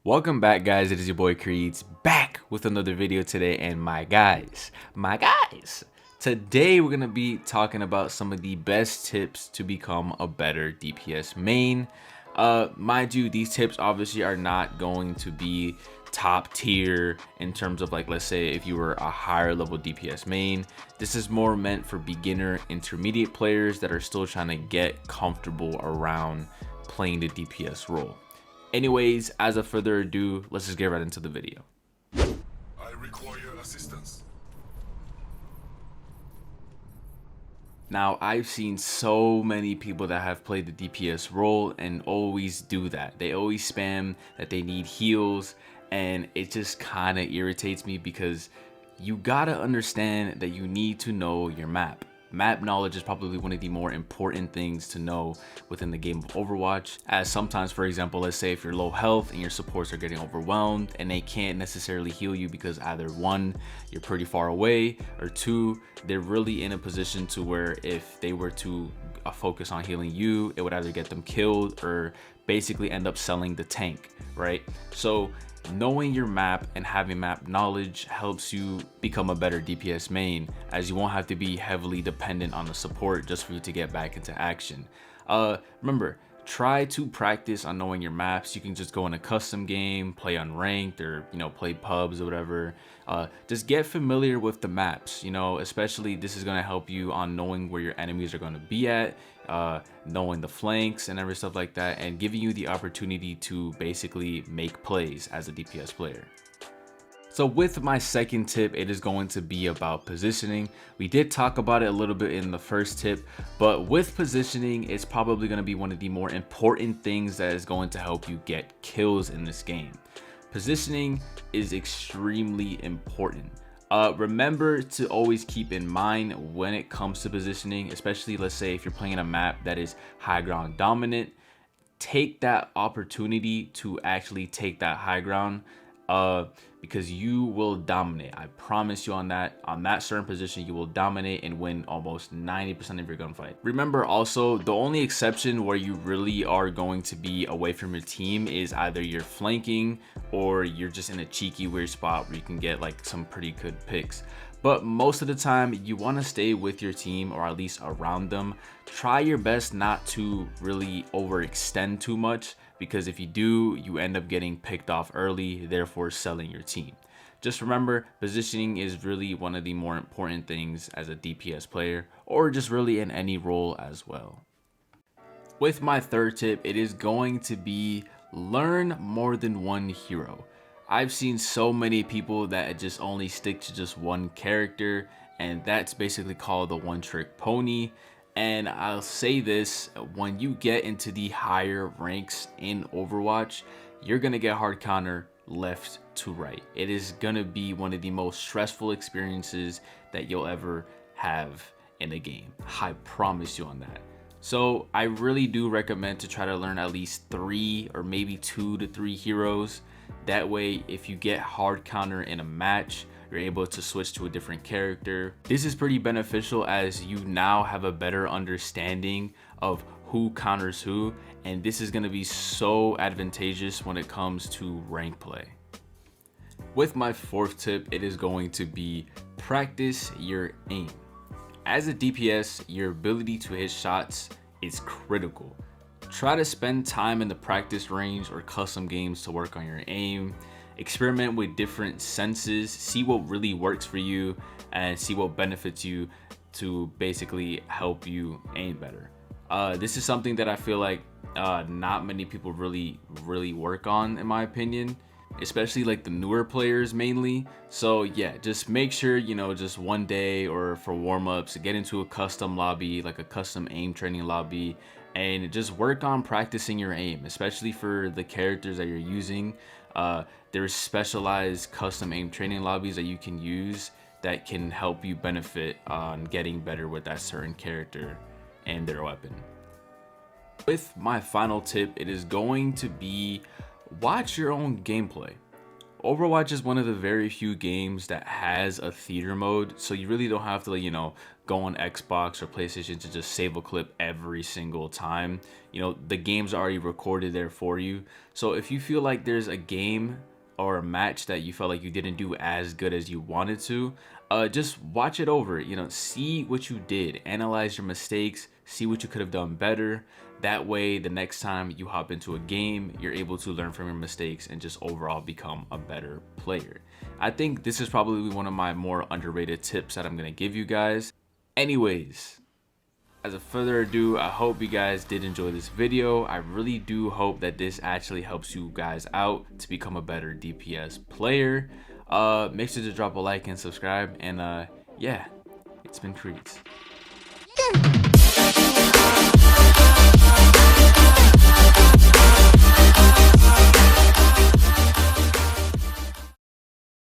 Welcome back, guys. It is your boy Creeds back with another video today. And my guys, today we're gonna be talking about some of the best tips to become a better DPS main. Mind you, these tips obviously are not going to be top tier in terms of, like, let's say if you were a higher level DPS main. This is more meant for beginner intermediate players that are still trying to get comfortable around playing the DPS role. Anyways, as of further ado, let's just get right into the video. I require your assistance. Now, I've seen so many people that have played the DPS role and always do that. They always spam that they need heals, and it just kind of irritates me because you gotta understand that you need to know your map. Map knowledge is probably one of the more important things to know within the game of Overwatch, as sometimes, for example, let's say if you're low health and your supports are getting overwhelmed and they can't necessarily heal you because either one, you're pretty far away, or two, they're really in a position to where if they were to focus on healing you, it would either get them killed or basically end up selling the tank, right? So knowing your map and having map knowledge helps you become a better DPS main, as you won't have to be heavily dependent on the support just for you to get back into action. Remember, try to practice on knowing your maps. You can just go in a custom game, play unranked, or play pubs or whatever. Just get familiar with the maps, especially this is going to help you on knowing where your enemies are going to be at, knowing the flanks and every stuff like that, and giving you the opportunity to basically make plays as a DPS player. So with my second tip, it is going to be about positioning. We did talk about it a little bit in the first tip, but with positioning, it's probably going to be one of the more important things that is going to help you get kills in this game. Positioning is extremely important. Remember to always keep in mind when it comes to positioning, especially let's say if you're playing a map that is high ground dominant, take that opportunity to actually take that high ground, because you will dominate. I promise you on that certain position, you will dominate and win almost 90% of your gunfight. Remember also, the only exception where you really are going to be away from your team is either you're flanking or you're just in a cheeky weird spot where you can get like some pretty good picks. But most of the time you want to stay with your team, or at least around them. Try your best not to really overextend too much, because if you do, you end up getting picked off early, therefore selling your team. Just remember, positioning is really one of the more important things as a DPS player, or just really in any role as well. With my third tip, it is going to be learn more than one hero. I've seen so many people that just only stick to just one character, and that's basically called the one-trick pony. And I'll say this, when you get into the higher ranks in Overwatch, you're gonna get hard counter left to right. It is gonna be one of the most stressful experiences that you'll ever have in a game. I promise you on that. So I really do recommend to try to learn at least 3 or maybe 2 to 3 heroes. That way, if you get hard counter in a match, you're able to switch to a different character. This is pretty beneficial as you now have a better understanding of who counters who, and this is going to be so advantageous when it comes to rank play. With my fourth tip, it is going to be practice your aim. As a DPS, your ability to hit shots is critical. Try to spend time in the practice range or custom games to work on your aim. Experiment with different senses, see what really works for you, and see what benefits you to basically help you aim better. This is something that I feel like not many people really work on, in my opinion, especially like the newer players mainly. So yeah, just make sure, just one day or for warm-ups, get into a custom lobby, like a custom aim training lobby, and just work on practicing your aim, especially for the characters that you're using. There's specialized custom aim training lobbies that you can use that can help you benefit on getting better with that certain character and their weapon. With my final tip, it is going to be watch your own gameplay. Overwatch is one of the very few games that has a theater mode, so you really don't have to go on Xbox or PlayStation to just save a clip every single time. You know, the game's already recorded there for you. So if you feel like there's a game or a match that you felt like you didn't do as good as you wanted to, just watch it over. You know, see what you did, analyze your mistakes, see what you could have done better. That way, the next time you hop into a game, you're able to learn from your mistakes and just overall become a better player. I think this is probably one of my more underrated tips that I'm gonna give you guys. Anyways, as a further ado, I hope you guys did enjoy this video. I really do hope that this actually helps you guys out to become a better DPS player. Make sure to drop a like and subscribe, and yeah, it's been Creeds.